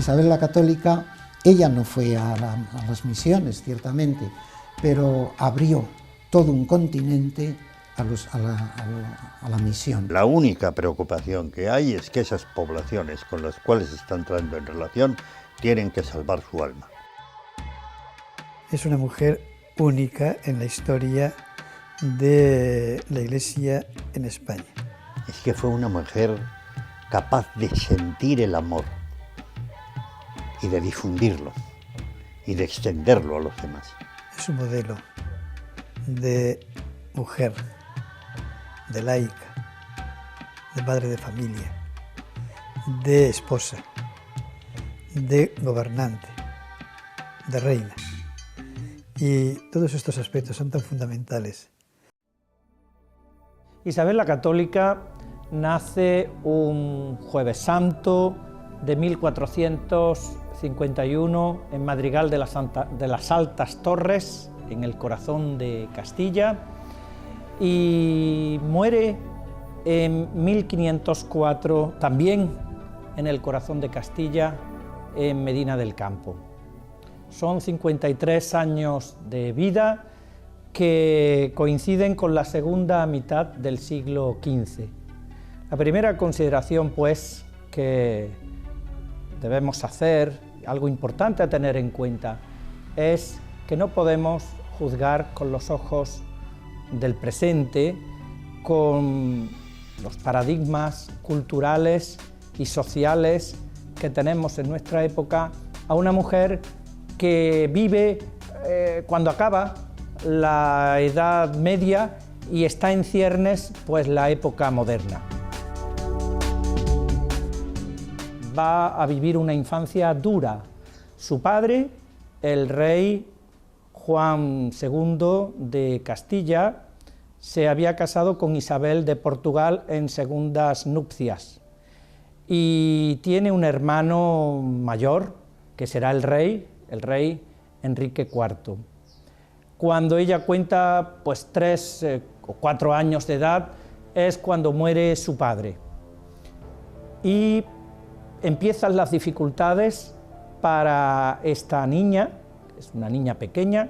Isabel la Católica, ella no fue a las misiones, ciertamente, pero abrió todo un continente a la misión. La única preocupación que hay es que esas poblaciones con las cuales está entrando en relación tienen que salvar su alma. Es una mujer única en la historia de la Iglesia en España. Es que fue una mujer capaz de sentir el amor y de difundirlo y de extenderlo a los demás. Es un modelo de mujer, de laica, de madre de familia, de esposa, de gobernante, de reina. Y todos estos aspectos son tan fundamentales. Isabel la Católica nace un Jueves Santo de 1451 en Madrigal de las Altas Torres, en el corazón de Castilla, y muere en 1504 también en el corazón de Castilla, en Medina del Campo. Son 53 años de vida que coinciden con la segunda mitad del siglo XV. La primera consideración, pues, que debemos hacer, algo importante a tener en cuenta, es que no podemos juzgar con los ojos del presente, con los paradigmas culturales y sociales que tenemos en nuestra época, a una mujer que vive cuando acaba la Edad Media y está en ciernes, pues, la época moderna. Va a vivir una infancia dura. Su padre, el rey Juan II de Castilla, se había casado con Isabel de Portugal en segundas nupcias y tiene un hermano mayor, que será el rey Enrique IV. Cuando ella cuenta, pues, 3 o 4 años de edad, es cuando muere su padre. Y empiezan las dificultades para esta niña, es una niña pequeña,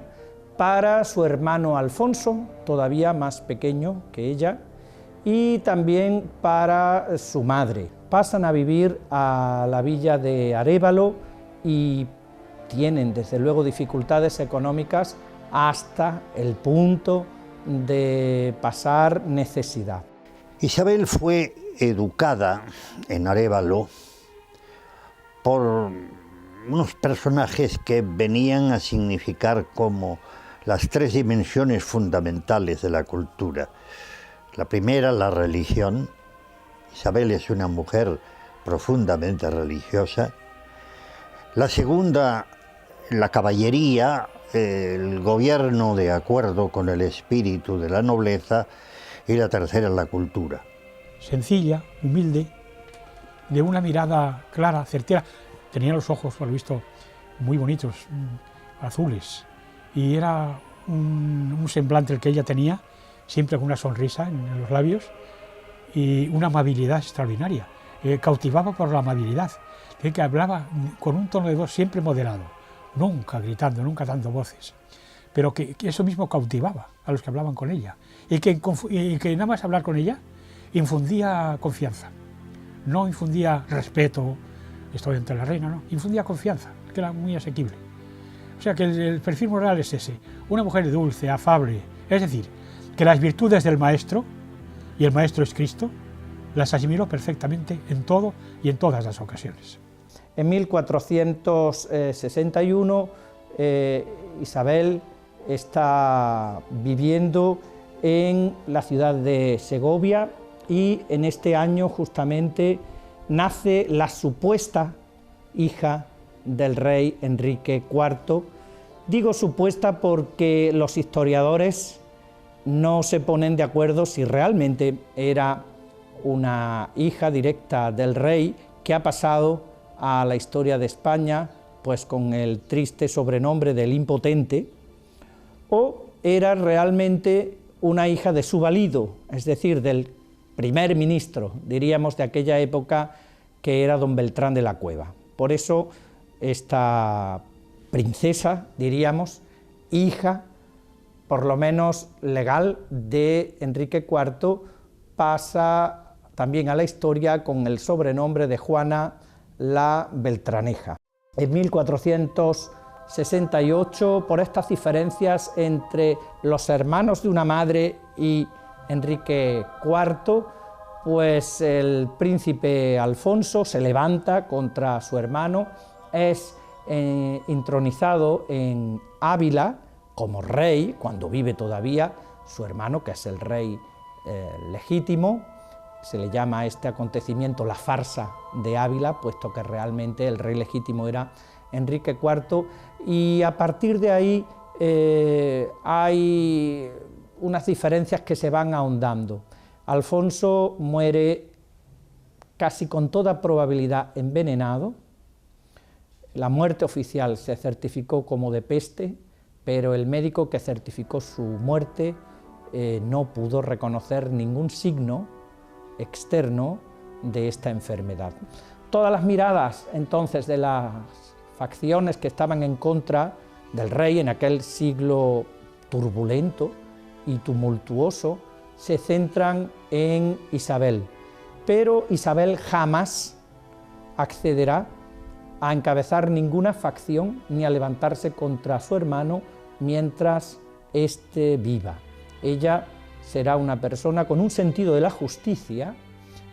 para su hermano Alfonso, todavía más pequeño que ella, y también para su madre. Pasan a vivir a la villa de Arévalo y tienen, desde luego, dificultades económicas hasta el punto de pasar necesidad. Isabel fue educada en Arévalo por unos personajes que venían a significar como las 3 dimensiones fundamentales de la cultura. La primera, la religión. Isabel es una mujer profundamente religiosa. La segunda, la caballería, el gobierno de acuerdo con el espíritu de la nobleza, y la tercera, la cultura. Sencilla, humilde, de una mirada clara, certera. Tenía los ojos, por lo visto, muy bonitos, azules, y era un semblante el que ella tenía, siempre con una sonrisa en los labios y una amabilidad extraordinaria. Cautivaba por la amabilidad, que hablaba con un tono de voz siempre moderado, nunca gritando, nunca dando voces, pero que eso mismo cautivaba a los que hablaban con ella, y que nada más hablar con ella infundía confianza, no infundía respeto, estoy ante la reina, no, infundía confianza, que era muy asequible. O sea que el perfil moral es ese, una mujer dulce, afable, es decir, que las virtudes del maestro, y el maestro es Cristo, las asimiló perfectamente en todo y en todas las ocasiones. En 1461 Isabel está viviendo en la ciudad de Segovia y en este año justamente nace la supuesta hija del rey Enrique IV. Digo supuesta porque los historiadores no se ponen de acuerdo si realmente era una hija directa del rey que ha pasado a la historia de España pues con el triste sobrenombre del impotente, o era realmente una hija de su valido, es decir, del primer ministro, diríamos, de aquella época, que era don Beltrán de la Cueva. Por eso esta princesa, diríamos, hija, por lo menos legal, de Enrique IV, pasa también a la historia con el sobrenombre de Juana la Beltraneja. En 1468, por estas diferencias entre los hermanos de una madre y Enrique IV, pues el príncipe Alfonso se levanta contra su hermano, es intronizado en Ávila como rey, cuando vive todavía su hermano, que es el rey legítimo. Se le llama a este acontecimiento la farsa de Ávila, puesto que realmente el rey legítimo era Enrique IV, y a partir de ahí hay unas diferencias que se van ahondando. Alfonso muere casi con toda probabilidad envenenado. La muerte oficial se certificó como de peste, pero el médico que certificó su muerte no pudo reconocer ningún signo externo de esta enfermedad. Todas las miradas entonces de las facciones que estaban en contra del rey en aquel siglo turbulento y tumultuoso se centran en Isabel, pero Isabel jamás accederá a encabezar ninguna facción ni a levantarse contra su hermano mientras éste viva. Ella será una persona con un sentido de la justicia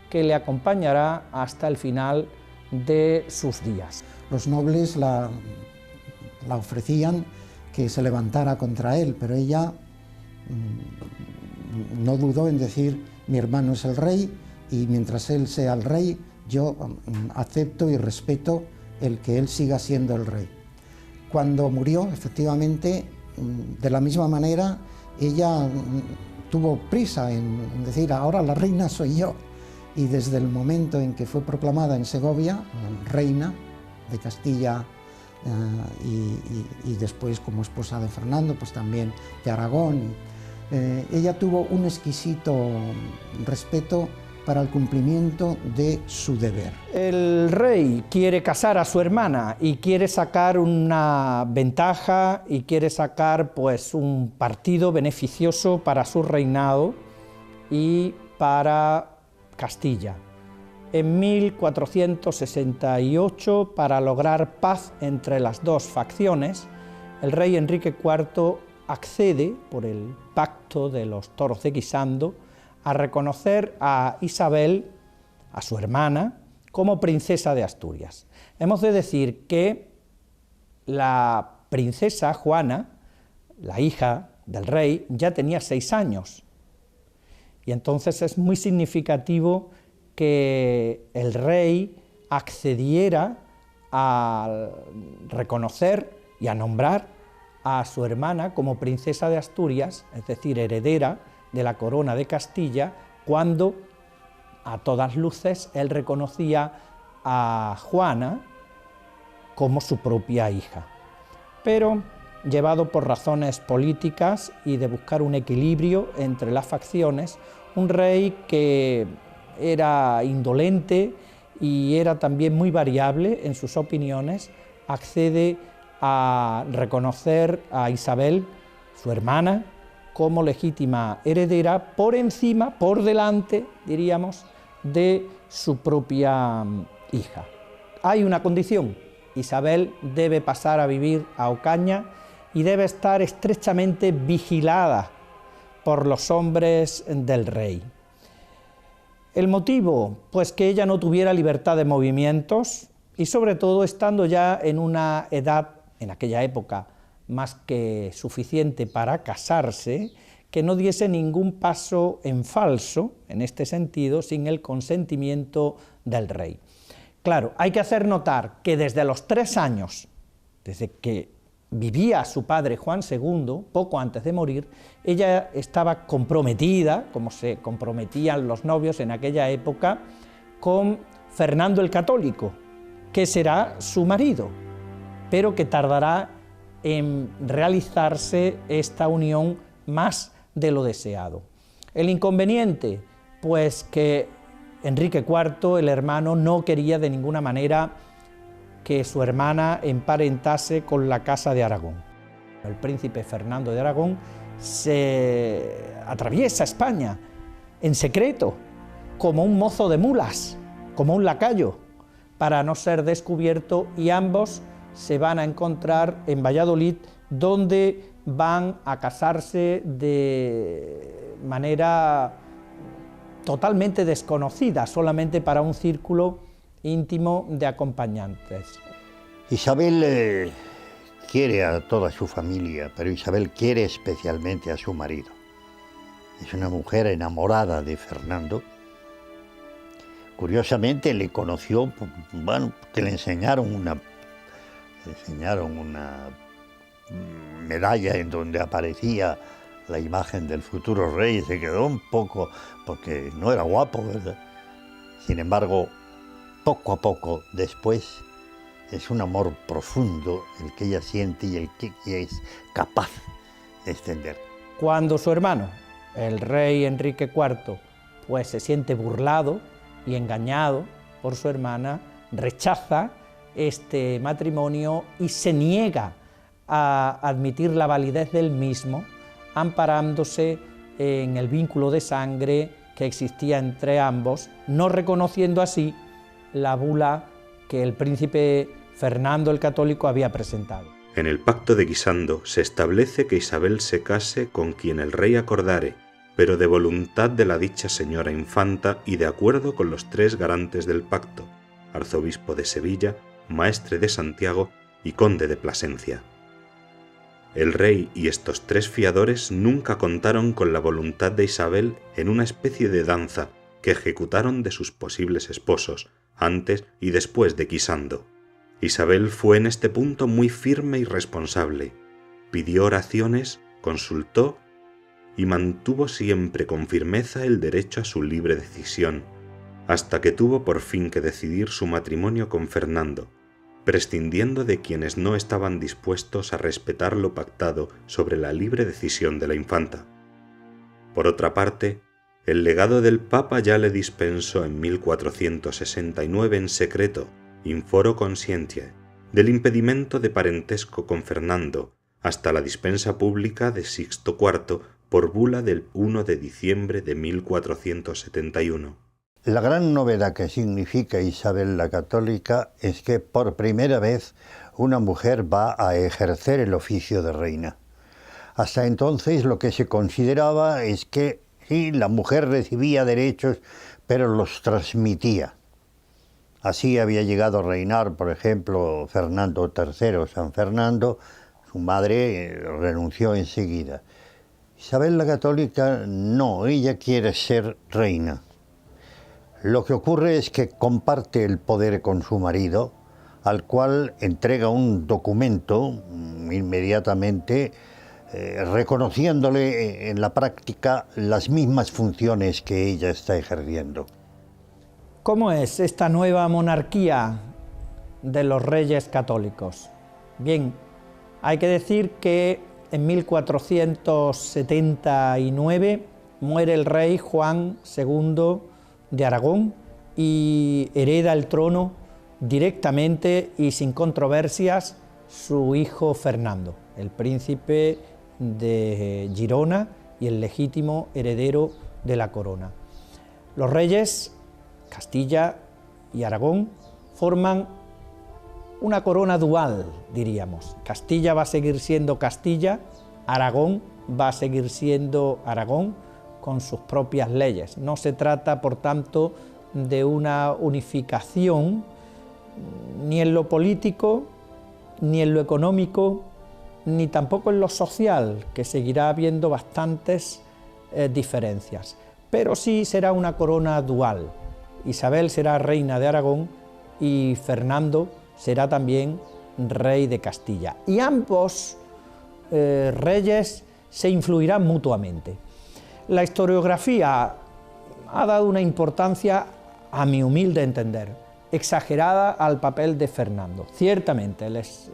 que le acompañará hasta el final de sus días. Los nobles la ofrecían que se levantara contra él, pero ella no dudó en decir: mi hermano es el rey y mientras él sea el rey, yo acepto y respeto el que él siga siendo el rey. Cuando murió, efectivamente, de la misma manera, ella tuvo prisa en decir: ahora la reina soy yo. Y desde el momento en que fue proclamada en Segovia, reina de Castilla, y después como esposa de Fernando, pues también de Aragón, ella tuvo un exquisito respeto para el cumplimiento de su deber. El rey quiere casar a su hermana y quiere sacar una ventaja y quiere sacar pues un partido beneficioso para su reinado y para Castilla. En 1468, para lograr paz entre las dos facciones, el rey Enrique IV accede, por el pacto de los toros de Guisando, a reconocer a Isabel, a su hermana, como princesa de Asturias. Hemos de decir que la princesa Juana, la hija del rey, ya tenía 6 años, y entonces es muy significativo que el rey accediera a reconocer y a nombrar a su hermana como princesa de Asturias, es decir, heredera de la corona de Castilla, cuando a todas luces él reconocía a Juana como su propia hija. Pero, llevado por razones políticas y de buscar un equilibrio entre las facciones, un rey que era indolente y era también muy variable en sus opiniones, accede a reconocer a Isabel, su hermana, como legítima heredera por encima, por delante, diríamos, de su propia hija. Hay una condición: Isabel debe pasar a vivir a Ocaña y debe estar estrechamente vigilada por los hombres del rey. ¿El motivo? Pues que ella no tuviera libertad de movimientos y sobre todo estando ya en una edad, en aquella época, más que suficiente para casarse, que no diese ningún paso en falso, en este sentido, sin el consentimiento del rey. Claro, hay que hacer notar que desde los 3 años, desde que vivía su padre Juan II, poco antes de morir, ella estaba comprometida, como se comprometían los novios en aquella época, con Fernando el Católico, que será su marido, pero que tardará en realizarse esta unión más de lo deseado. El inconveniente, pues que Enrique IV, el hermano, no quería de ninguna manera que su hermana emparentase con la Casa de Aragón. El príncipe Fernando de Aragón se atraviesa España en secreto, como un mozo de mulas, como un lacayo, para no ser descubierto, y ambos se van a encontrar en Valladolid, donde van a casarse de manera totalmente desconocida, solamente para un círculo íntimo de acompañantes. Isabel quiere a toda su familia, pero Isabel quiere especialmente a su marido. Es una mujer enamorada de Fernando. Curiosamente le conoció, bueno, que le enseñaron una medalla en donde aparecía la imagen del futuro rey, y se quedó un poco, porque no era guapo, ¿verdad? Sin embargo, poco a poco después, es un amor profundo el que ella siente y el que es capaz de extender. Cuando su hermano, el rey Enrique IV, pues se siente burlado y engañado por su hermana, rechaza este matrimonio y se niega a admitir la validez del mismo, amparándose en el vínculo de sangre que existía entre ambos, no reconociendo así la bula que el príncipe Fernando el Católico había presentado. En el pacto de Guisando se establece que Isabel se case con quien el rey acordare, pero de voluntad de la dicha señora infanta y de acuerdo con los 3 garantes del pacto, arzobispo de Sevilla, maestre de Santiago y conde de Plasencia. El rey y estos 3 fiadores nunca contaron con la voluntad de Isabel en una especie de danza que ejecutaron de sus posibles esposos, antes y después de Guisando. Isabel fue en este punto muy firme y responsable. Pidió oraciones, consultó y mantuvo siempre con firmeza el derecho a su libre decisión, hasta que tuvo por fin que decidir su matrimonio con Fernando, prescindiendo de quienes no estaban dispuestos a respetar lo pactado sobre la libre decisión de la infanta. Por otra parte, el legado del Papa ya le dispensó en 1469 en secreto, in foro conscientiae, del impedimento de parentesco con Fernando, hasta la dispensa pública de Sixto IV por bula del 1 de diciembre de 1471. La gran novedad que significa Isabel la Católica es que por primera vez una mujer va a ejercer el oficio de reina. Hasta entonces lo que se consideraba es que sí, la mujer recibía derechos, pero los transmitía. Así había llegado a reinar, por ejemplo, Fernando III, San Fernando. Su madre renunció enseguida. Isabel la Católica no, ella quiere ser reina. Lo que ocurre es que comparte el poder con su marido, al cual entrega un documento inmediatamente, reconociéndole en la práctica las mismas funciones que ella está ejerciendo. ¿Cómo es esta nueva monarquía de los reyes católicos? Bien, hay que decir que en 1479 muere el rey Juan II de Aragón y hereda el trono directamente y sin controversias su hijo Fernando, el príncipe de Girona y el legítimo heredero de la corona. Los reyes, Castilla y Aragón, forman una corona dual, diríamos. Castilla va a seguir siendo Castilla, Aragón va a seguir siendo Aragón con sus propias leyes. No se trata, por tanto, de una unificación ni en lo político, ni en lo económico, ni tampoco en lo social, que seguirá habiendo bastantes diferencias. Pero sí será una corona dual. Isabel será reina de Aragón y Fernando será también rey de Castilla. Y ambos reyes se influirán mutuamente. La historiografía ha dado una importancia, a mi humilde entender, exagerada al papel de Fernando. Ciertamente, él es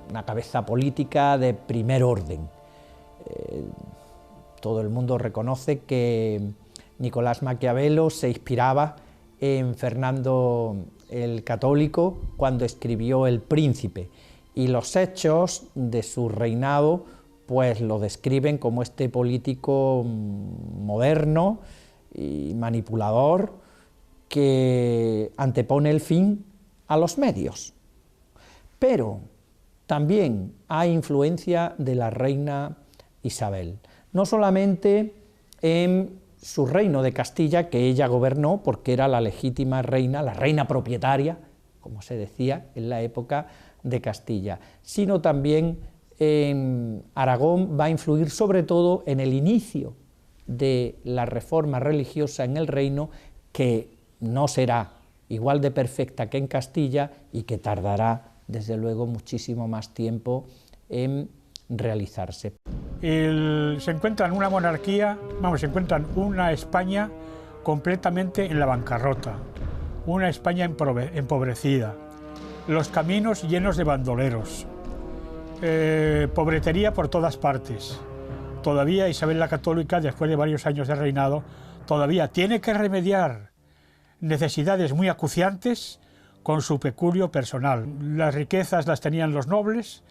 una cabeza política de primer orden. Todo el mundo reconoce que Nicolás Maquiavelo se inspiraba en Fernando el católico, cuando escribió El Príncipe, y los hechos de su reinado pues lo describen como este político moderno y manipulador que antepone el fin a los medios. Pero también hay influencia de la reina Isabel, no solamente en su reino de Castilla, que ella gobernó porque era la legítima reina, la reina propietaria, como se decía en la época de Castilla, sino también en Aragón va a influir sobre todo en el inicio de la reforma religiosa en el reino, que no será igual de perfecta que en Castilla y que tardará desde luego muchísimo más tiempo en realizarse. Se encuentran una monarquía, se encuentran una España completamente en la bancarrota, una España empobrecida, los caminos llenos de bandoleros, pobretería por todas partes. Todavía Isabel la Católica, después de varios años de reinado, todavía tiene que remediar necesidades muy acuciantes con su peculio personal. Las riquezas las tenían los nobles.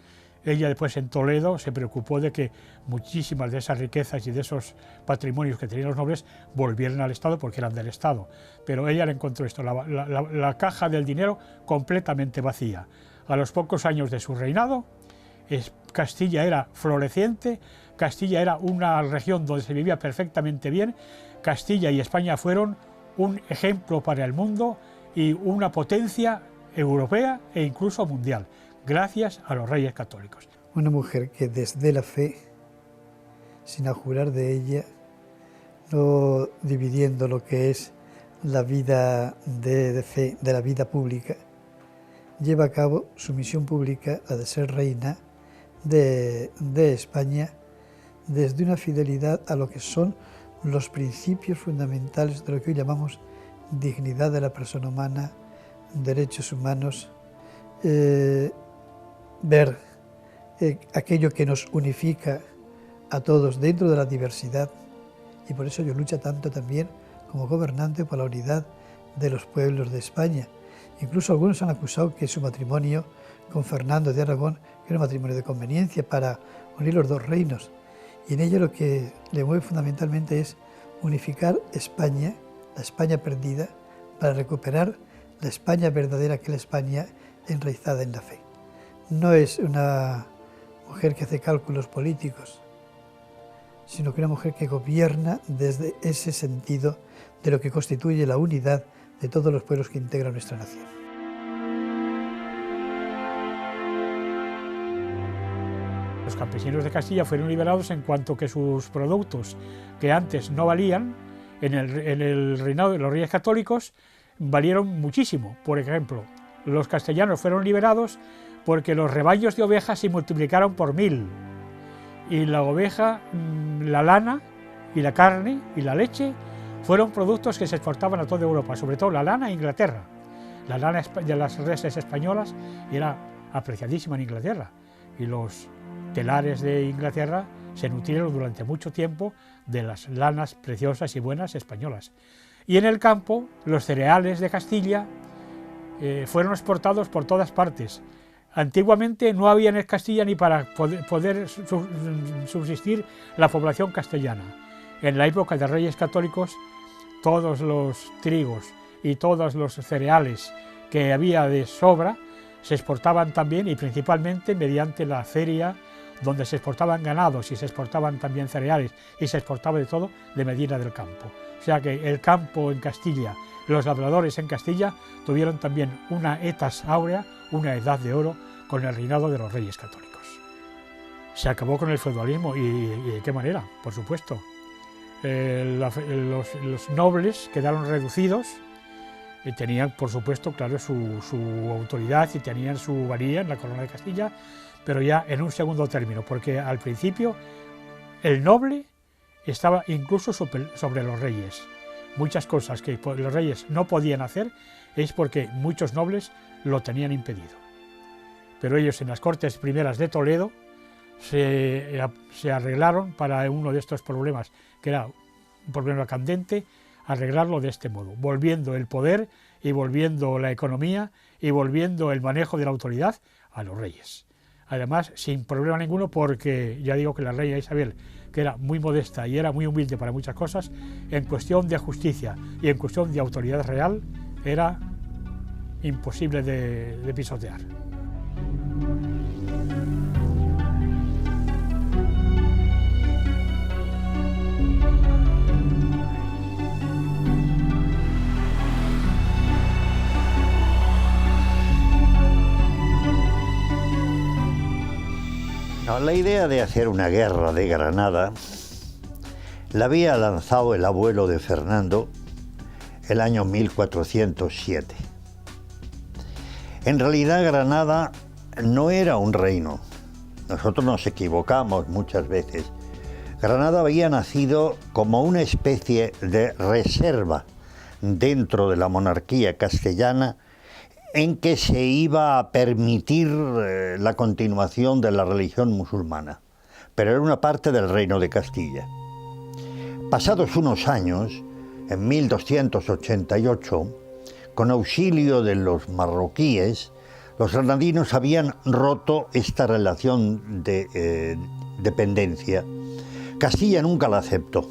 Ella después en Toledo se preocupó de que muchísimas de esas riquezas y de esos patrimonios que tenían los nobles volvieran al Estado porque eran del Estado. Pero ella le encontró esto, la caja del dinero completamente vacía. A los pocos años de su reinado, Castilla era floreciente, Castilla era una región donde se vivía perfectamente bien. Castilla y España fueron un ejemplo para el mundo y una potencia europea e incluso mundial, gracias a los reyes católicos. Una mujer que desde la fe, sin abjurar de ella, no dividiendo lo que es la vida de fe de la vida pública, lleva a cabo su misión pública, la de ser reina de España, desde una fidelidad a lo que son los principios fundamentales de lo que hoy llamamos dignidad de la persona humana, derechos humanos, ver aquello que nos unifica a todos dentro de la diversidad, y por eso yo lucha tanto también como gobernante por la unidad de los pueblos de España. Incluso algunos han acusado que su matrimonio con Fernando de Aragón era un matrimonio de conveniencia para unir los dos reinos, y en ello lo que le mueve fundamentalmente es unificar España, la España perdida, para recuperar la España verdadera, que es la España enraizada en la fe. No es una mujer que hace cálculos políticos, sino que una mujer que gobierna desde ese sentido de lo que constituye la unidad de todos los pueblos que integran nuestra nación. Los campesinos de Castilla fueron liberados en cuanto que sus productos, que antes no valían, en el reinado de los reyes católicos, valieron muchísimo. Por ejemplo, los castellanos fueron liberados porque los rebaños de ovejas se multiplicaron por 1000, y la oveja, la lana y la carne y la leche fueron productos que se exportaban a toda Europa, sobre todo la lana a Inglaterra. La lana de las reses españolas era apreciadísima en Inglaterra, y los telares de Inglaterra se nutrieron durante mucho tiempo de las lanas preciosas y buenas españolas. Y en el campo, los cereales de Castilla fueron exportados por todas partes. Antiguamente no había en Castilla ni para poder subsistir la población castellana. En la época de Reyes Católicos, todos los trigos y todos los cereales que había de sobra se exportaban también, y principalmente mediante la feria, donde se exportaban ganados y se exportaban también cereales y se exportaba de todo de Medina del Campo. O sea que el campo en Castilla, los labradores en Castilla tuvieron también una etas áurea, una edad de oro con el reinado de los reyes católicos. Se acabó con el feudalismo, y de qué manera, por supuesto. Los nobles quedaron reducidos y tenían, por supuesto, claro, su autoridad y tenían su valía en la corona de Castilla, pero ya en un segundo término, porque al principio el noble estaba incluso sobre los reyes. Muchas cosas que los reyes no podían hacer es porque muchos nobles lo tenían impedido. Pero ellos en las Cortes Primeras de Toledo se arreglaron para uno de estos problemas, que era un problema candente, arreglarlo de este modo, volviendo el poder y volviendo la economía y volviendo el manejo de la autoridad a los reyes. Además, sin problema ninguno, porque ya digo que la reina Isabel, que era muy modesta y era muy humilde para muchas cosas, en cuestión de justicia y en cuestión de autoridad real, era imposible de pisotear. No, la idea de hacer una guerra de Granada la había lanzado el abuelo de Fernando el año 1407. En realidad Granada no era un reino. Nosotros nos equivocamos muchas veces. Granada había nacido como una especie de reserva dentro de la monarquía castellana en que se iba a permitir la continuación de la religión musulmana, pero era una parte del reino de Castilla. Pasados unos años, en 1288, con auxilio de los marroquíes, los granadinos habían roto esta relación de dependencia. Castilla nunca la aceptó,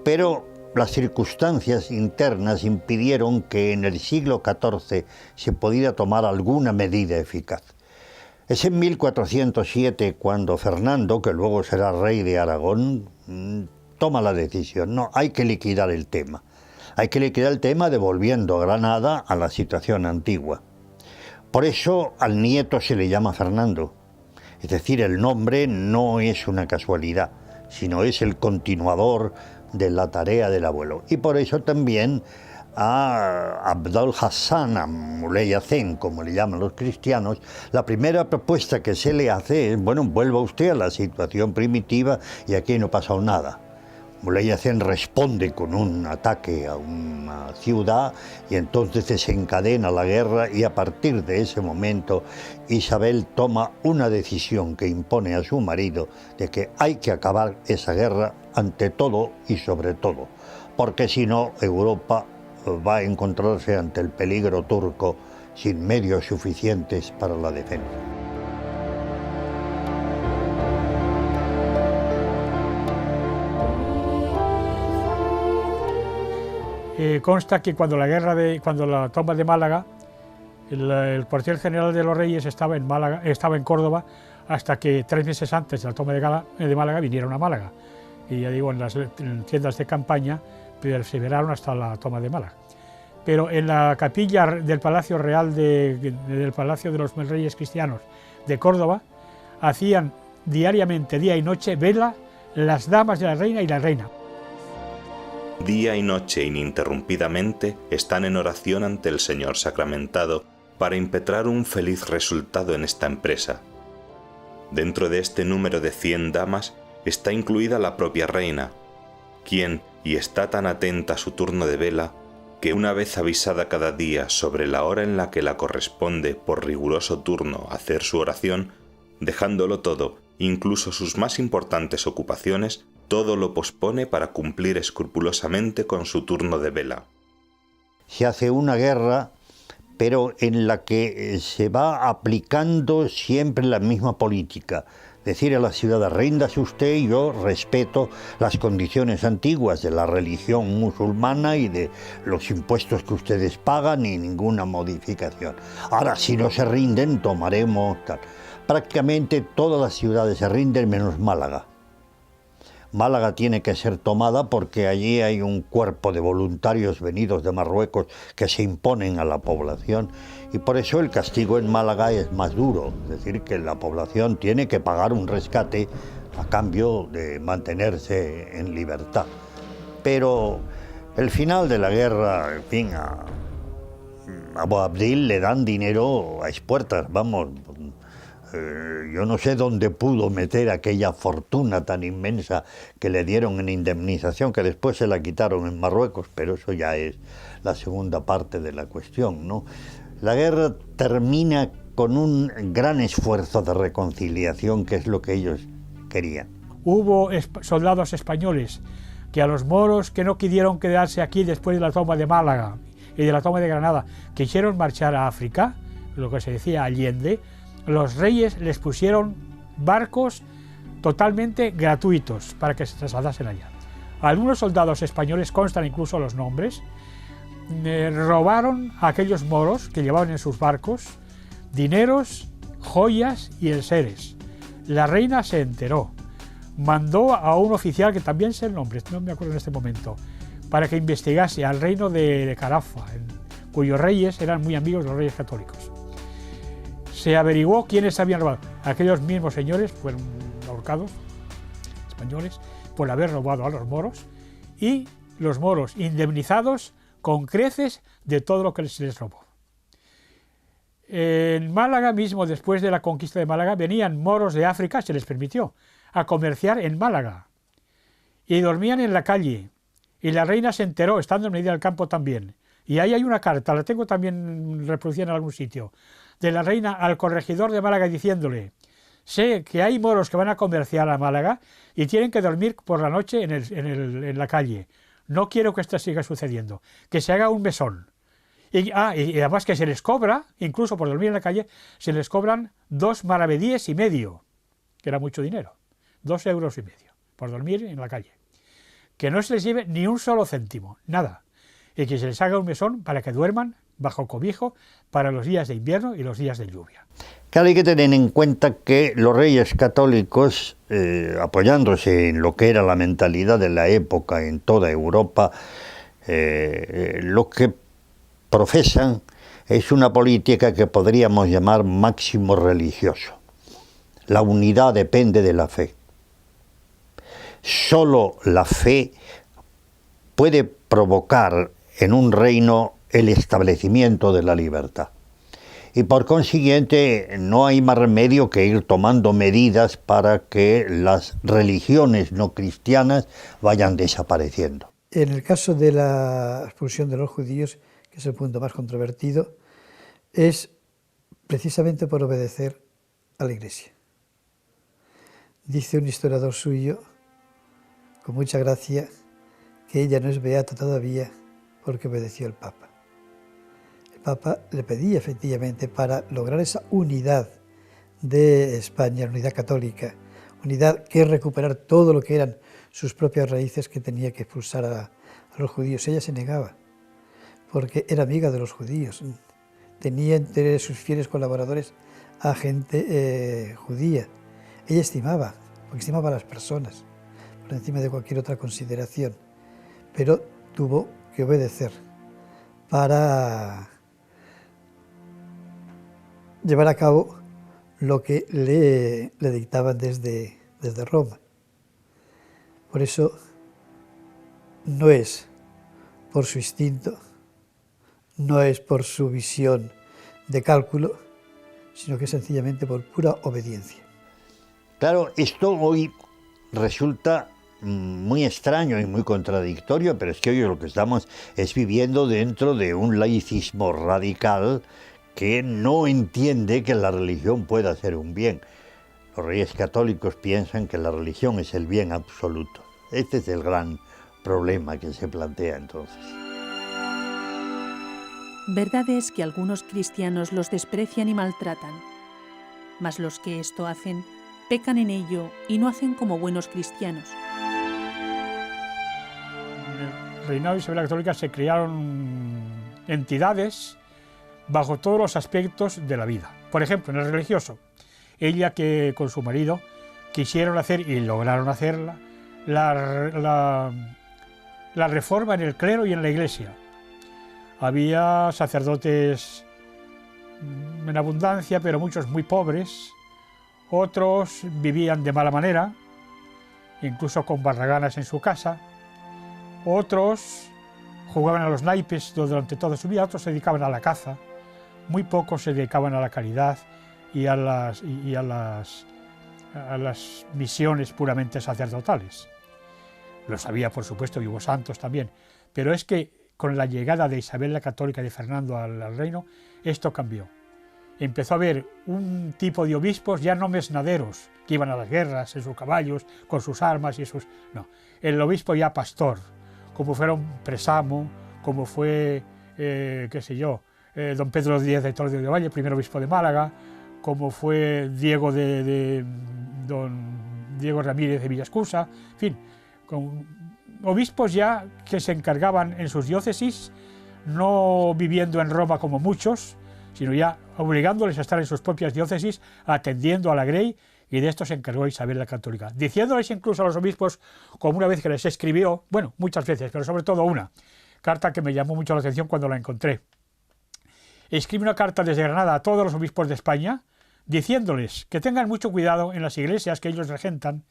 pero las circunstancias internas impidieron que en el siglo XIV se pudiera tomar alguna medida eficaz. Es en 1407 cuando Fernando, que luego será rey de Aragón, toma la decisión. No, hay que liquidar el tema. Hay que liquidar el tema devolviendo a Granada a la situación antigua. Por eso al nieto se le llama Fernando. Es decir, el nombre no es una casualidad, sino es el continuador de la tarea del abuelo. Y por eso también a Abdul Hassan, a Muley Hacén, como le llaman los cristianos, la primera propuesta que se le hace es, bueno, vuelva usted a la situación primitiva y aquí no ha pasado nada. Muley Hacén responde con un ataque a una ciudad y entonces desencadena la guerra, y a partir de ese momento Isabel toma una decisión que impone a su marido de que hay que acabar esa guerra ante todo y sobre todo, porque si no Europa va a encontrarse ante el peligro turco sin medios suficientes para la defensa. Consta que cuando la toma de Málaga, el cuartel general de los Reyes estaba en Córdoba, hasta que 3 meses antes de la toma de Málaga vinieron a Málaga. Y ya digo, en las tiendas de campaña perseveraron hasta la toma de Málaga. Pero en la capilla del Palacio Real del Palacio de los Reyes Cristianos de Córdoba, hacían diariamente, día y noche, vela las damas de la reina y la reina. Día y noche ininterrumpidamente están en oración ante el Señor sacramentado para impetrar un feliz resultado en esta empresa. Dentro de este número de 100 damas está incluida la propia reina, quien está tan atenta a su turno de vela que una vez avisada cada día sobre la hora en la que la corresponde por riguroso turno hacer su oración, dejándolo todo, incluso sus más importantes ocupaciones, todo lo pospone para cumplir escrupulosamente con su turno de vela. Se hace una guerra, pero en la que se va aplicando siempre la misma política. Decir a la ciudad, ríndase usted y yo respeto las condiciones antiguas de la religión musulmana y de los impuestos que ustedes pagan y ninguna modificación. Ahora, si no se rinden, tomaremos tal. Prácticamente todas las ciudades se rinden menos Málaga. Málaga tiene que ser tomada porque allí hay un cuerpo de voluntarios venidos de Marruecos que se imponen a la población, y por eso el castigo en Málaga es más duro, es decir, que la población tiene que pagar un rescate a cambio de mantenerse en libertad. Pero el final de la guerra, en fin, a Boabdil le dan dinero a expuertas, vamos. Yo no sé dónde pudo meter aquella fortuna tan inmensa que le dieron en indemnización, que después se la quitaron en Marruecos, pero eso ya es la segunda parte de la cuestión, ¿no? La guerra termina con un gran esfuerzo de reconciliación, que es lo que ellos querían. Hubo soldados españoles que a los moros que no quisieron quedarse aquí después de la toma de Málaga y de la toma de Granada quisieron marchar a África, lo que se decía Allende, los reyes les pusieron barcos totalmente gratuitos para que se trasladasen allá. Algunos soldados españoles, constan incluso los nombres, robaron a aquellos moros que llevaban en sus barcos dineros, joyas y enseres. La reina se enteró, mandó a un oficial que también sé el nombre, no me acuerdo en este momento, para que investigase al reino de Carafa, cuyos reyes eran muy amigos de los reyes católicos. Se averiguó quiénes habían robado. Aquellos mismos señores fueron ahorcados, españoles, por haber robado a los moros, y los moros indemnizados con creces de todo lo que se les robó. En Málaga mismo, después de la conquista de Málaga, venían moros de África, se les permitió, a comerciar en Málaga, y dormían en la calle, y la reina se enteró, estando en Medina del Campo también, y ahí hay una carta, la tengo también reproducida en algún sitio, de la reina al corregidor de Málaga diciéndole: sé que hay moros que van a comerciar a Málaga y tienen que dormir por la noche en la calle. No quiero que esto siga sucediendo, que se haga un mesón. Y además que se les cobra, incluso por dormir en la calle, se les cobran 2 maravedíes y medio, que era mucho dinero, 2,5 euros por dormir en la calle. Que no se les lleve ni un solo céntimo, nada. Y que se les haga un mesón para que duerman bajo cobijo para los días de invierno y los días de lluvia. Claro, hay que tener en cuenta que los reyes católicos, apoyándose en lo que era la mentalidad de la época en toda Europa, lo que profesan es una política que podríamos llamar máximo religioso. La unidad depende de la fe. Solo la fe puede provocar en un reino el establecimiento de la libertad. Y por consiguiente no hay más remedio que ir tomando medidas para que las religiones no cristianas vayan desapareciendo. En el caso de la expulsión de los judíos, que es el punto más controvertido, es precisamente por obedecer a la Iglesia. Dice un historiador suyo, con mucha gracia, que ella no es beata todavía porque obedeció al Papa. El Papa le pedía efectivamente, para lograr esa unidad de España, unidad católica, unidad que es recuperar todo lo que eran sus propias raíces, que tenía que expulsar a los judíos. Ella se negaba, porque era amiga de los judíos, tenía entre sus fieles colaboradores a gente judía. Ella estimaba a las personas por encima de cualquier otra consideración, pero tuvo que obedecer para llevar a cabo lo que le dictaban desde Roma. Por eso no es por su instinto, no es por su visión de cálculo, sino que sencillamente por pura obediencia. Claro, esto hoy resulta muy extraño y muy contradictorio, pero es que hoy lo que estamos es viviendo dentro de un laicismo radical que no entiende que la religión pueda ser un bien. Los reyes católicos piensan que la religión es el bien absoluto. Este es el gran problema que se plantea entonces. Verdad es que algunos cristianos los desprecian y maltratan, mas los que esto hacen pecan en ello y no hacen como buenos cristianos. En el reinado de Isabel la Católica se crearon entidades bajo todos los aspectos de la vida. Por ejemplo, en el religioso, ella que con su marido quisieron hacer y lograron hacerla la reforma en el clero y en la iglesia. Había sacerdotes en abundancia, pero muchos muy pobres. Otros vivían de mala manera, incluso con barraganas en su casa. Otros jugaban a los naipes durante toda su vida, otros se dedicaban a la caza. Muy pocos se dedicaban a la caridad y a las misiones puramente sacerdotales. Los había, por supuesto, y hubo santos también, pero es que con la llegada de Isabel la Católica y de Fernando al reino, esto cambió. Empezó a haber un tipo de obispos ya no mesnaderos, que iban a las guerras en sus caballos, con sus armas y sus... No, el obispo ya pastor, como fueron Presamo, como fue qué sé yo, don Pedro Díaz de Toledo de Valle, primer obispo de Málaga, como fue Diego don Diego Ramírez de Villascusa, en fin, con obispos ya que se encargaban en sus diócesis, no viviendo en Roma como muchos, sino ya obligándoles a estar en sus propias diócesis, atendiendo a la Grey, y de esto se encargó Isabel la Católica, diciéndoles incluso a los obispos, como una vez que les escribió, bueno, muchas veces, pero sobre todo una carta que me llamó mucho la atención cuando la encontré. Escribe una carta desde Granada a todos los obispos de España, diciéndoles que tengan mucho cuidado en las iglesias que ellos regentan,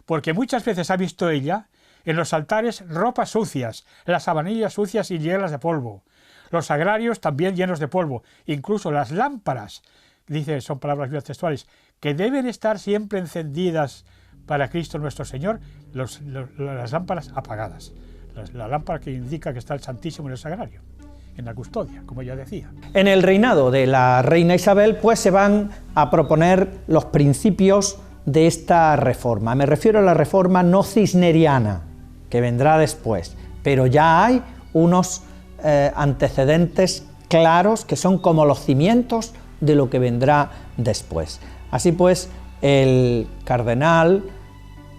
porque muchas veces ha visto ella en los altares ropas sucias, las sabanillas sucias y llenas de polvo, los sagrarios también llenos de polvo, incluso las lámparas, dice, son palabras mías textuales, que deben estar siempre encendidas para Cristo nuestro Señor, las lámparas apagadas, la lámpara que indica que está el Santísimo en el sagrario, en la custodia, como ya decía. En el reinado de la reina Isabel, pues se van a proponer los principios de esta reforma. Me refiero a la reforma no cisneriana, que vendrá después, pero ya hay unos antecedentes claros que son como los cimientos de lo que vendrá después. Así pues, el cardenal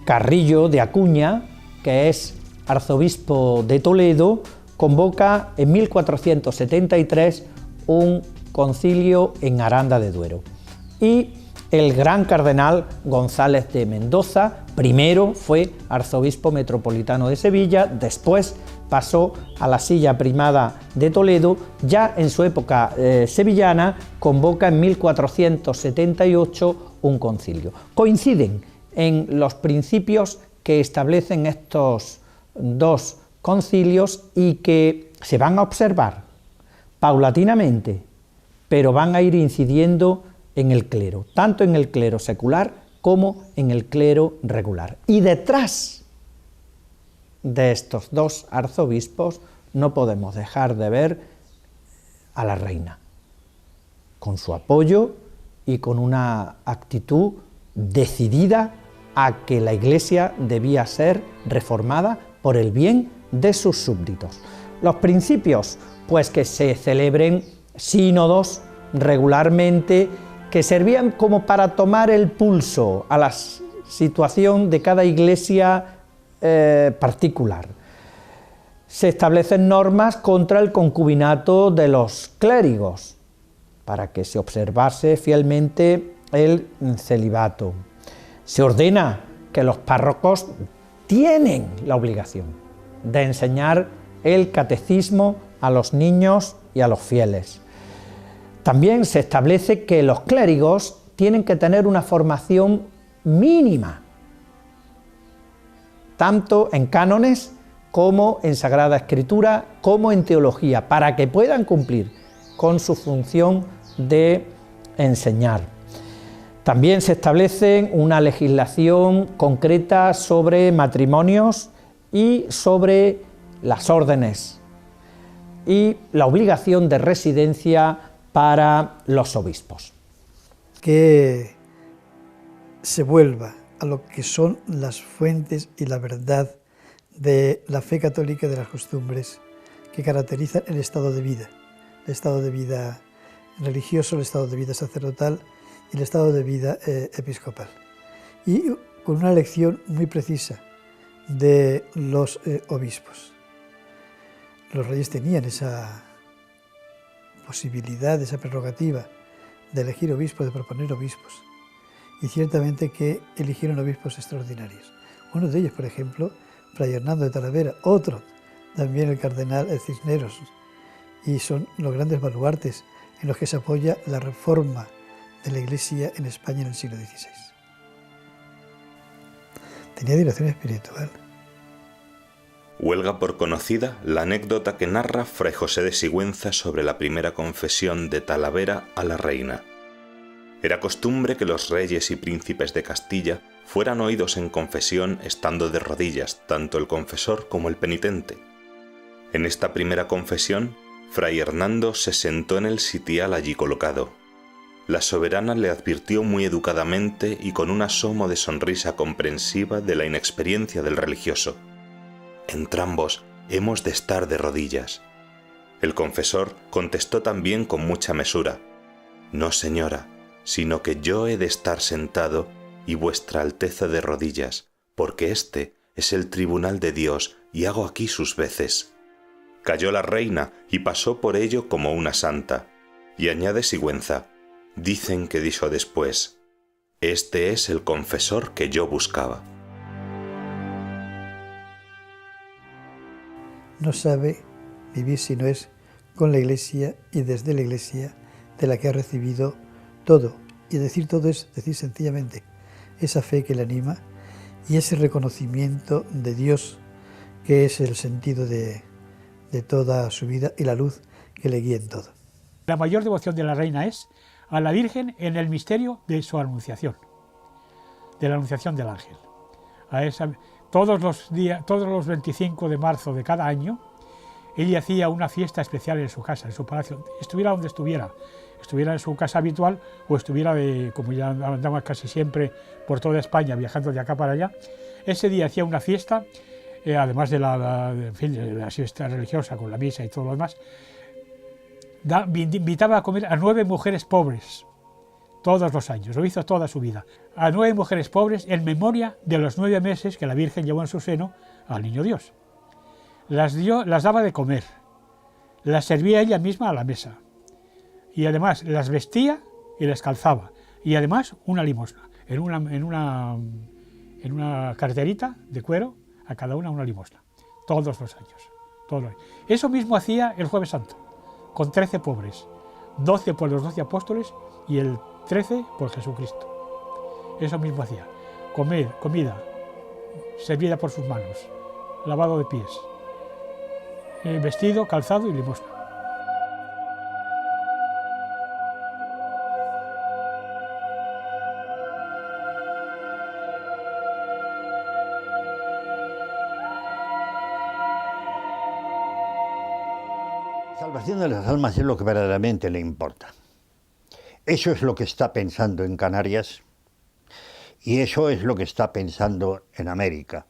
Carrillo de Acuña, que es arzobispo de Toledo, convoca en 1473 un concilio en Aranda de Duero. Y el gran cardenal González de Mendoza, primero fue arzobispo metropolitano de Sevilla, después pasó a la silla primada de Toledo, ya en su época sevillana, convoca en 1478 un concilio. Coinciden en los principios que establecen estos dos concilios y que se van a observar paulatinamente, pero van a ir incidiendo en el clero, tanto en el clero secular como en el clero regular. Y detrás de estos dos arzobispos no podemos dejar de ver a la reina, con su apoyo y con una actitud decidida a que la Iglesia debía ser reformada por el bien de sus súbditos. Los principios, pues que se celebren sínodos regularmente, que servían como para tomar el pulso a la situación de cada iglesia particular. Se establecen normas contra el concubinato de los clérigos, para que se observase fielmente el celibato. Se ordena que los párrocos tienen la obligación de enseñar el catecismo a los niños y a los fieles. También se establece que los clérigos tienen que tener una formación mínima, tanto en cánones como en Sagrada Escritura, como en teología, para que puedan cumplir con su función de enseñar. También se establece una legislación concreta sobre matrimonios y sobre las órdenes y la obligación de residencia para los obispos. Que se vuelva a lo que son las fuentes y la verdad de la fe católica y de las costumbres que caracterizan el estado de vida religioso, el estado de vida sacerdotal y el estado de vida episcopal. Y con una elección muy precisa de los obispos. Los reyes tenían esa posibilidad, esa prerrogativa de elegir obispos, de proponer obispos. Y ciertamente que eligieron obispos extraordinarios. Uno de ellos, por ejemplo, Fray Hernando de Talavera, otro también el cardenal Cisneros, y son los grandes baluartes en los que se apoya la reforma de la Iglesia en España en el siglo XVI. Tenía dirección espiritual. Huelga por conocida la anécdota que narra Fray José de Sigüenza sobre la primera confesión de Talavera a la reina. Era costumbre que los reyes y príncipes de Castilla fueran oídos en confesión estando de rodillas, tanto el confesor como el penitente. En esta primera confesión, Fray Hernando se sentó en el sitial allí colocado. La soberana le advirtió muy educadamente y con un asomo de sonrisa comprensiva de la inexperiencia del religioso. Entrambos hemos de estar de rodillas. El confesor contestó también con mucha mesura: «No, señora, sino que yo he de estar sentado y vuestra Alteza de rodillas, porque este es el tribunal de Dios y hago aquí sus veces». Calló la reina y pasó por ello como una santa. Y añade Sigüenza: «Dicen que dijo después: este es el confesor que yo buscaba». No sabe vivir si no es con la Iglesia y desde la Iglesia, de la que ha recibido todo. Y decir todo es decir sencillamente esa fe que le anima y ese reconocimiento de Dios, que es el sentido de toda su vida y la luz que le guía en todo. La mayor devoción de la reina es a la Virgen en el misterio de su anunciación, de la anunciación del ángel. Todos los 25 de marzo de cada año, ella hacía una fiesta especial en su casa, en su palacio, estuviera donde estuviera en su casa habitual o estuviera, como ya andamos casi siempre por toda España, viajando de acá para allá. Ese día hacía una fiesta, además de la fiesta religiosa con la misa y todo lo demás. Invitaba a comer a 9 mujeres pobres, todos los años, lo hizo toda su vida, a 9 mujeres pobres en memoria de los 9 meses que la Virgen llevó en su seno al Niño Dios. Las daba de comer, las servía ella misma a la mesa, y además las vestía y las calzaba, y además una limosna, en una carterita de cuero, a cada una limosna, todos los años. Eso mismo hacía el Jueves Santo, con 13 pobres, 12 por los 12 apóstoles y el 13 por Jesucristo. Eso mismo hacía, comida, servida por sus manos, lavado de pies, vestido, calzado y limosna. La salvación de las almas es lo que verdaderamente le importa. Eso es lo que está pensando en Canarias y eso es lo que está pensando en América.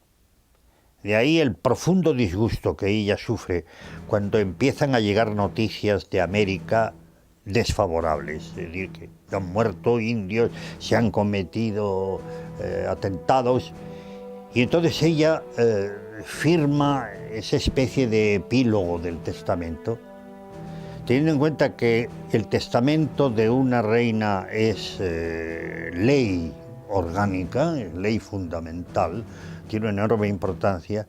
De ahí el profundo disgusto que ella sufre cuando empiezan a llegar noticias de América desfavorables, es decir, que han muerto indios, se han cometido atentados, y entonces ella firma esa especie de epílogo del testamento, teniendo en cuenta que el testamento de una reina es ley orgánica, ley fundamental, tiene una enorme importancia.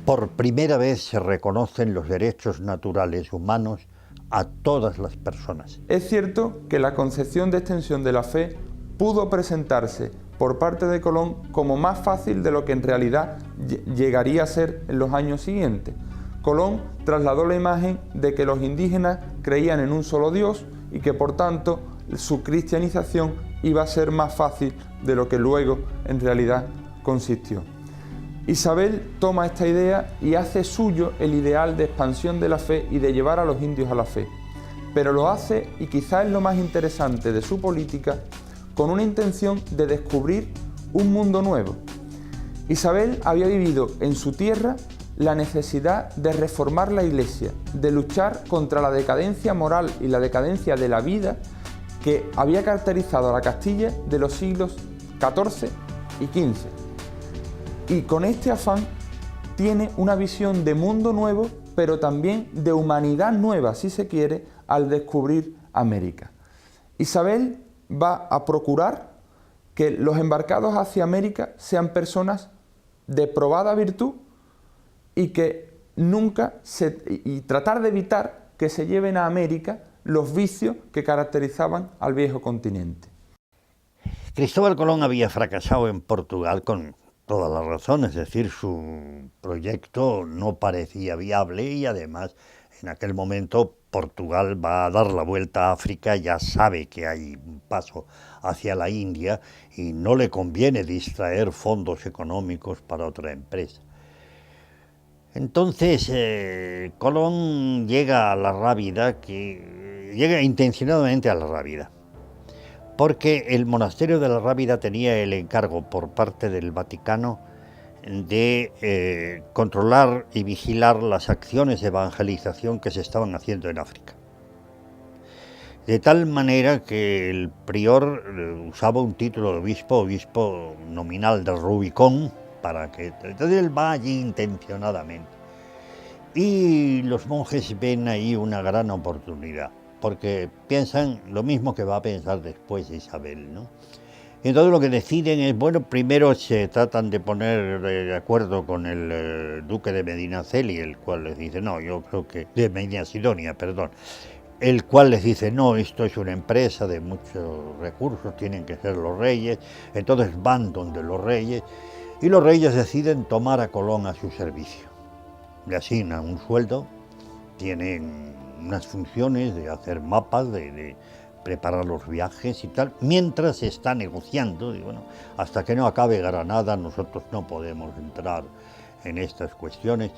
Por primera vez se reconocen los derechos naturales humanos a todas las personas. Es cierto que la concepción de extensión de la fe pudo presentarse por parte de Colón como más fácil de lo que en realidad llegaría a ser en los años siguientes. Colón trasladó la imagen de que los indígenas creían en un solo Dios y que por tanto su cristianización iba a ser más fácil de lo que luego en realidad consistió. Isabel toma esta idea y hace suyo el ideal de expansión de la fe y de llevar a los indios a la fe, pero lo hace, y quizá es lo más interesante de su política, con una intención de descubrir un mundo nuevo. Isabel había vivido en su tierra la necesidad de reformar la Iglesia, de luchar contra la decadencia moral y la decadencia de la vida que había caracterizado a la Castilla de los siglos XIV y XV. Y con este afán tiene una visión de mundo nuevo, pero también de humanidad nueva, si se quiere, al descubrir América. Isabel va a procurar que los embarcados hacia América sean personas de probada virtud y tratar de evitar que se lleven a América los vicios que caracterizaban al viejo continente. Cristóbal Colón había fracasado en Portugal con todas las razones, es decir, su proyecto no parecía viable y además en aquel momento Portugal va a dar la vuelta a África, ya sabe que hay un paso hacia la India y no le conviene distraer fondos económicos para otra empresa. Entonces Colón llega a la Rábida, llega intencionadamente a la Rábida, porque el monasterio de la Rábida tenía el encargo por parte del Vaticano de controlar y vigilar las acciones de evangelización que se estaban haciendo en África. De tal manera que el prior usaba un título de obispo nominal del Rubicón, para que entonces él va allí intencionadamente. Y los monjes ven ahí una gran oportunidad, porque piensan lo mismo que va a pensar después Isabel, ¿no? Entonces lo que deciden es, bueno, primero se tratan de poner de acuerdo con el duque de Medinaceli, el cual les dice, no, yo creo que, de Medina Sidonia, perdón, el cual les dice, no, esto es una empresa de muchos recursos, tienen que ser los reyes. Entonces van donde los reyes, y los reyes deciden tomar a Colón a su servicio. Le asignan un sueldo, tienen unas funciones de hacer mapas, de preparar los viajes y tal, mientras se está negociando, y bueno, hasta que no acabe Granada nosotros no podemos entrar en estas cuestiones.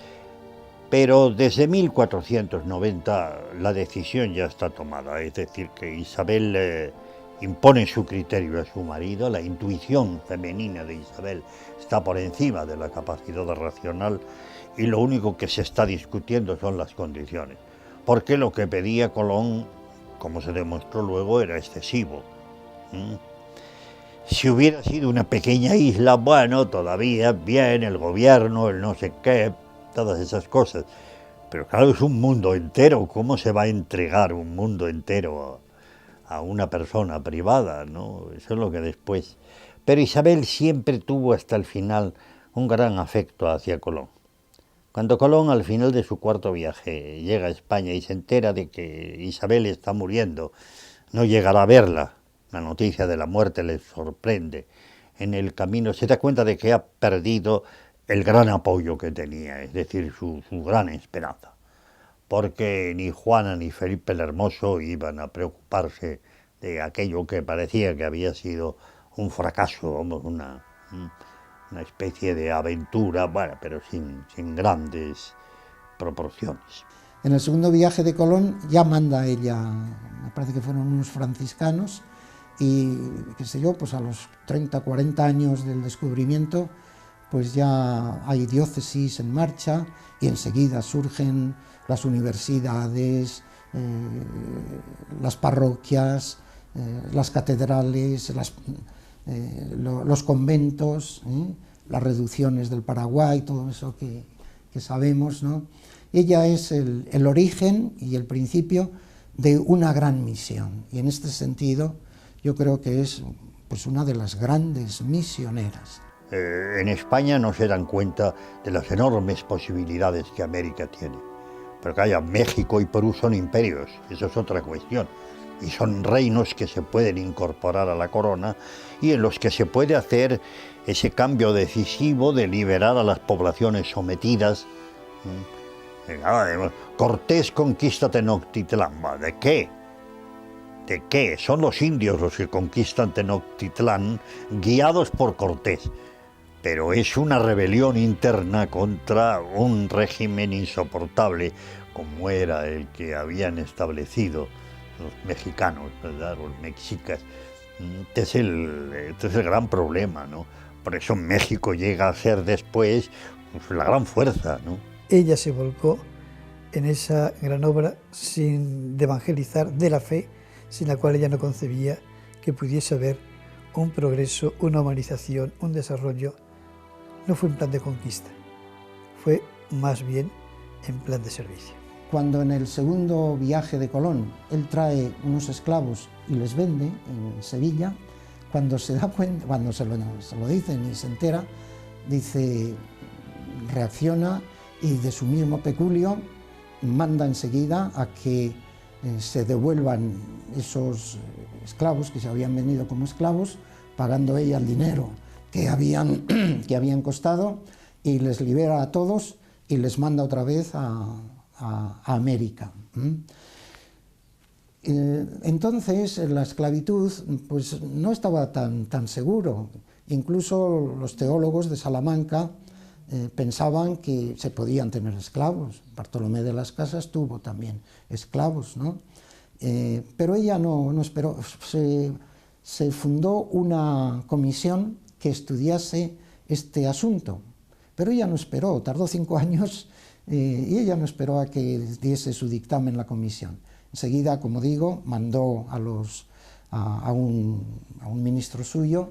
Pero desde 1490 la decisión ya está tomada, es decir, que Isabel impone su criterio a su marido, la intuición femenina de Isabel está por encima de la capacidad racional y lo único que se está discutiendo son las condiciones, porque lo que pedía Colón, como se demostró luego, era excesivo. Si hubiera sido una pequeña isla, bueno, todavía bien, el gobierno, el no sé qué, todas esas cosas. Pero claro, es un mundo entero. ¿Cómo se va a entregar un mundo entero a una persona privada, ¿no? Eso es lo que después... Pero Isabel siempre tuvo hasta el final un gran afecto hacia Colón. Cuando Colón, al final de su cuarto viaje, llega a España y se entera de que Isabel está muriendo, no llegará a verla. La noticia de la muerte le sorprende. En el camino se da cuenta de que ha perdido el gran apoyo que tenía, es decir, su gran esperanza, porque ni Juana ni Felipe el Hermoso iban a preocuparse de aquello que parecía que había sido un fracaso, una especie de aventura, bueno, pero sin grandes proporciones. En el segundo viaje de Colón ya manda ella, me parece que fueron unos franciscanos, y qué sé yo, pues a los 30, 40 años del descubrimiento, pues ya hay diócesis en marcha y enseguida surgen las universidades, las parroquias, las catedrales, los conventos, las reducciones del Paraguay, todo eso que sabemos, ¿no? Ella es el origen y el principio de una gran misión, y en este sentido yo creo que es pues una de las grandes misioneras. En España no se dan cuenta de las enormes posibilidades que América tiene. Pero que haya México y Perú son imperios, eso es otra cuestión. Y son reinos que se pueden incorporar a la corona y en los que se puede hacer ese cambio decisivo de liberar a las poblaciones sometidas. Cortés conquista Tenochtitlán. ¿De qué? ¿De qué? Son los indios los que conquistan Tenochtitlán, guiados por Cortés. Pero es una rebelión interna contra un régimen insoportable como era el que habían establecido los mexicanos, ¿verdad? Los mexicas. Este es el gran problema, ¿no? Por eso México llega a ser después pues, la gran fuerza, ¿no? Ella se volcó en esa gran obra de evangelizar de la fe, sin la cual ella no concebía que pudiese haber un progreso, una humanización, un desarrollo. No fue en plan de conquista, fue más bien en plan de servicio. Cuando en el segundo viaje de Colón él trae unos esclavos y les vende en Sevilla, cuando se da cuenta, cuando se lo dicen y se entera, dice, reacciona y de su mismo peculio manda enseguida a que se devuelvan esos esclavos que se habían vendido como esclavos, pagando ella el dinero que habían costado, y les libera a todos y les manda otra vez a América. Entonces la esclavitud pues, no estaba tan seguro. Incluso los teólogos de Salamanca pensaban que se podían tener esclavos. Bartolomé de las Casas tuvo también esclavos, ¿no? Pero ella no esperó. Se fundó una comisión que estudiase este asunto, Pero ella no esperó, tardó 5 años y ella no esperó a que diese su dictamen la comisión. Enseguida, como digo, mandó a un ministro suyo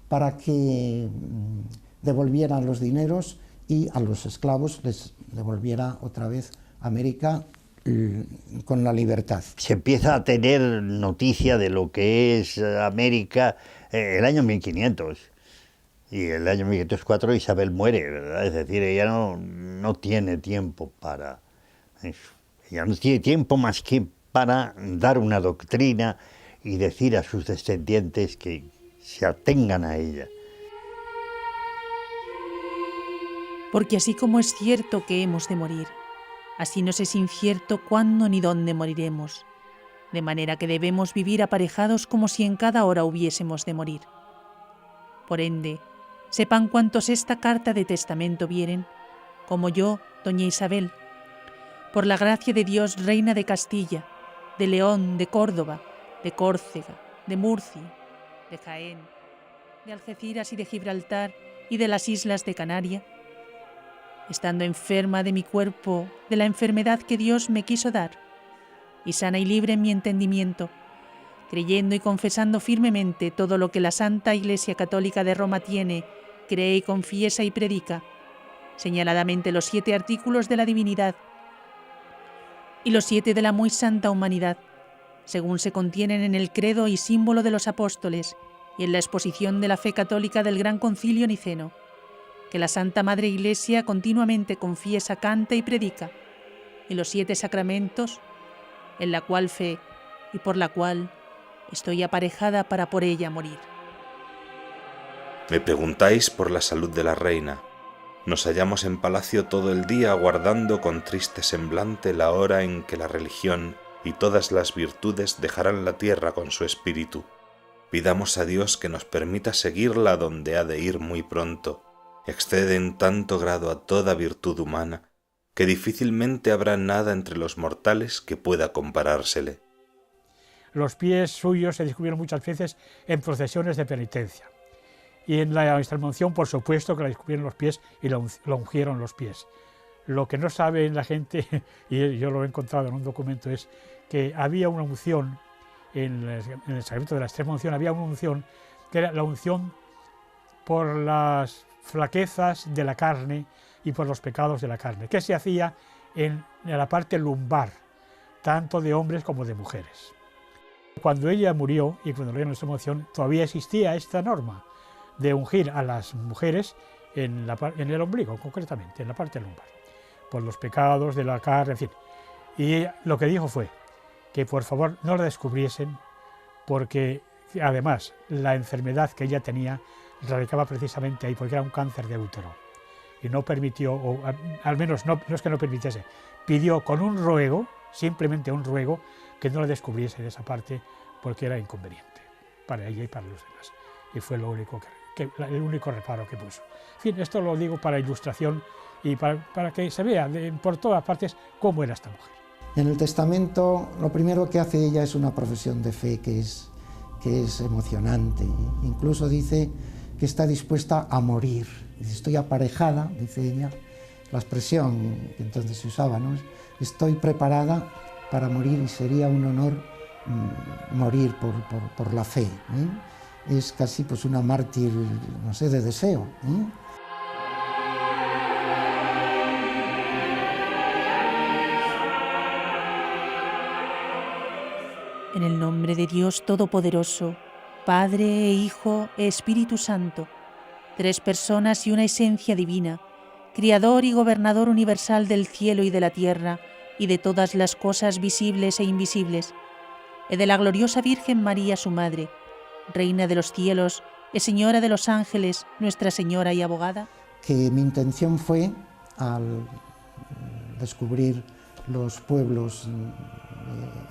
para que devolvieran los dineros y a los esclavos les devolviera otra vez América con la libertad. Se empieza a tener noticia de lo que es América el año 1500. Y el año 1504 Isabel muere, ¿verdad? Es decir, ella no tiene tiempo para eso. Ella no tiene tiempo más que para dar una doctrina y decir a sus descendientes que se atengan a ella. Porque así como es cierto que hemos de morir, así nos es incierto cuándo ni dónde moriremos, de manera que debemos vivir aparejados como si en cada hora hubiésemos de morir. Por ende, sepan cuantos esta carta de testamento vieren, como yo, doña Isabel, por la gracia de Dios, reina de Castilla, de León, de Córdoba, de Córcega, de Murcia, de Jaén, de Algeciras y de Gibraltar y de las islas de Canaria, estando enferma de mi cuerpo, de la enfermedad que Dios me quiso dar, y sana y libre en mi entendimiento, creyendo y confesando firmemente todo lo que la Santa Iglesia Católica de Roma tiene, cree y confiesa y predica, señaladamente los 7 artículos de la divinidad y los 7 de la muy santa humanidad, según se contienen en el credo y símbolo de los apóstoles y en la exposición de la fe católica del Gran Concilio Niceno, que la Santa Madre Iglesia continuamente confiesa, canta y predica, y los 7 sacramentos, en la cual fe y por la cual estoy aparejada para por ella morir. Me preguntáis por la salud de la reina. Nos hallamos en palacio todo el día aguardando con triste semblante la hora en que la religión y todas las virtudes dejarán la tierra con su espíritu. Pidamos a Dios que nos permita seguirla donde ha de ir muy pronto. Excede en tanto grado a toda virtud humana que difícilmente habrá nada entre los mortales que pueda comparársele. Los pies suyos se descubrieron muchas veces en procesiones de penitencia. Y en la extremaunción, por supuesto, que le descubrieron los pies y lo ungieron los pies. Lo que no sabe la gente, y yo lo he encontrado en un documento, es que había una unción, en el sacramento de la extremaunción, había una unción que era la unción por las flaquezas de la carne y por los pecados de la carne, que se hacía en la parte lumbar, tanto de hombres como de mujeres. Cuando ella murió, y cuando le dieron esta unción, todavía existía esta norma de ungir a las mujeres en el ombligo, concretamente, en la parte lumbar, por los pecados de la carne, en fin. Y lo que dijo fue que por favor no la descubriesen, porque además la enfermedad que ella tenía radicaba precisamente ahí, porque era un cáncer de útero. Y no permitió, o al menos no es que no permitiese, pidió con un ruego, simplemente un ruego, que no la descubriese de esa parte, porque era inconveniente para ella y para los demás. Y fue lo único el único reparo que puso. En fin, esto lo digo para ilustración y para que se vea por todas partes cómo era esta mujer. En el testamento lo primero que hace ella es una profesión de fe que es emocionante. Incluso dice que está dispuesta a morir. Dice, estoy aparejada, dice ella, la expresión que entonces se usaba, ¿no? Estoy preparada para morir y sería un honor morir por la fe, ¿eh? Es casi pues una mártir, no sé, de deseo, ¿eh? En el nombre de Dios Todopoderoso, Padre e Hijo e Espíritu Santo, 3 personas y una esencia divina, Criador y Gobernador universal del cielo y de la tierra, y de todas las cosas visibles e invisibles, y de la gloriosa Virgen María, su Madre, Reina de los cielos y Señora de los ángeles, Nuestra Señora y Abogada. Que mi intención fue, al descubrir los pueblos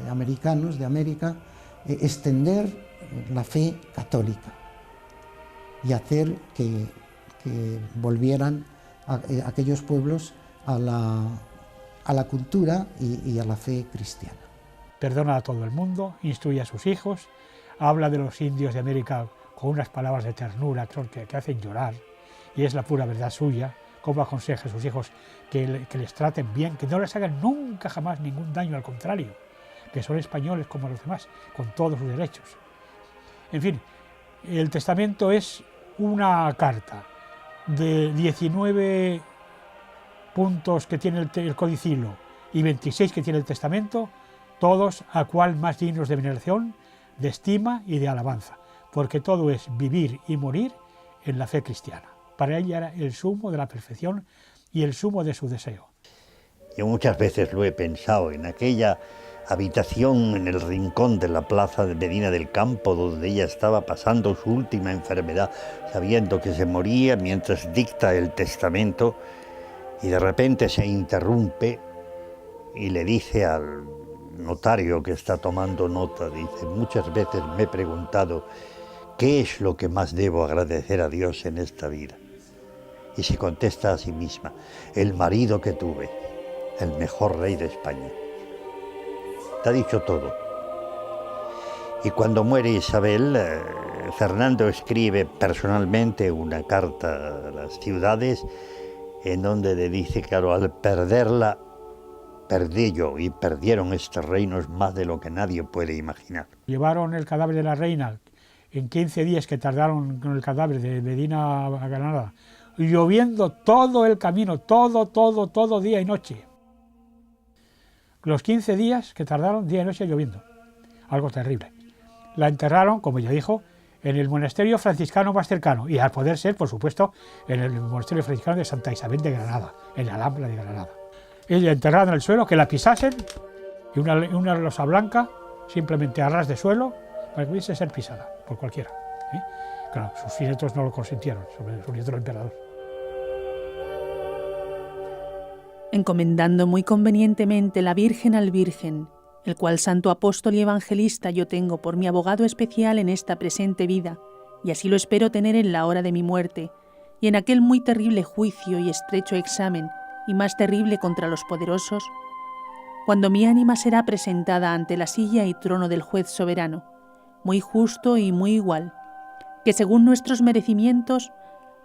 americanos de América, extender la fe católica y hacer que volvieran aquellos pueblos a la cultura y a la fe cristiana. Perdona a todo el mundo, instruye a sus hijos, habla de los indios de América con unas palabras de ternura que hacen llorar, y es la pura verdad suya, cómo aconseja a sus hijos que les traten bien, que no les hagan nunca jamás ningún daño, al contrario, que son españoles como los demás, con todos sus derechos. En fin, el testamento es una carta de 19 puntos que tiene el codicilo y 26 que tiene el testamento, todos a cual más dignos de veneración, de estima y de alabanza, porque todo es vivir y morir en la fe cristiana. Para ella era el sumo de la perfección y el sumo de su deseo. Yo muchas veces lo he pensado en aquella habitación en el rincón de la plaza de Medina del Campo, donde ella estaba pasando su última enfermedad, sabiendo que se moría mientras dicta el testamento, y de repente se interrumpe y le dice al notario que está tomando nota, dice: muchas veces me he preguntado qué es lo que más debo agradecer a Dios en esta vida. Y se contesta a sí misma: el marido que tuve, el mejor rey de España. Te ha dicho todo. Y cuando muere Isabel, Fernando escribe personalmente una carta a las ciudades en donde le dice, claro, al perderla, perdí yo, y perdieron estos reinos más de lo que nadie puede imaginar. Llevaron el cadáver de la reina en 15 días que tardaron con el cadáver de Medina a Granada, lloviendo todo el camino, todo día y noche. Los 15 días que tardaron, día y noche lloviendo, algo terrible. La enterraron, como ya dijo, en el monasterio franciscano más cercano, y al poder ser, por supuesto, en el monasterio franciscano de Santa Isabel de Granada, en la Alhambra de Granada. Ella enterrada en el suelo, que la pisasen, y una losa blanca, simplemente a ras de suelo, para que pudiese ser pisada por cualquiera. ¿Sí? Claro, sus nietos no lo consintieron, sobre sus nietos del emperador. Encomendando muy convenientemente la Virgen al Virgen, el cual santo apóstol y evangelista yo tengo por mi abogado especial en esta presente vida, y así lo espero tener en la hora de mi muerte, y en aquel muy terrible juicio y estrecho examen, y más terrible contra los poderosos, cuando mi ánima será presentada ante la silla y trono del juez soberano, muy justo y muy igual, que según nuestros merecimientos,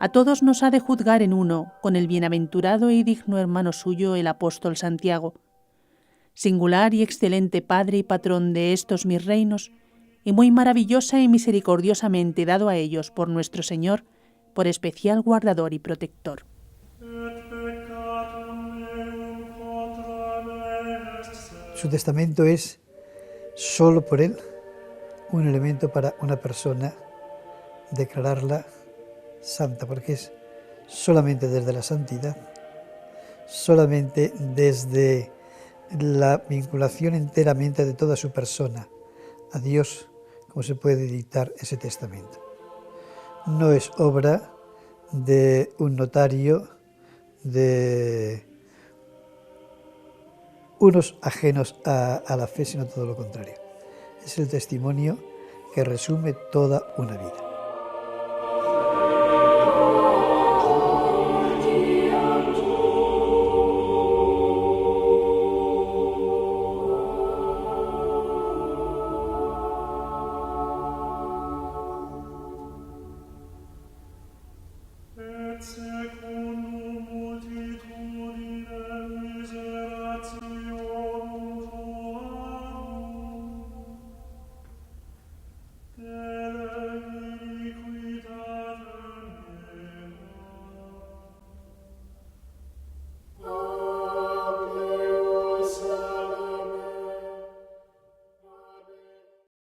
a todos nos ha de juzgar en uno, con el bienaventurado y digno hermano suyo, el apóstol Santiago, singular y excelente Padre y patrón de estos mis reinos, y muy maravillosa y misericordiosamente dado a ellos por nuestro Señor, por especial guardador y protector. Su testamento es, solo por él, un elemento para una persona declararla santa, porque es solamente desde la santidad, solamente desde la vinculación enteramente de toda su persona a Dios, como se puede dictar ese testamento. No es obra de un notario, de unos ajenos a la fe, sino todo lo contrario. Es el testimonio que resume toda una vida.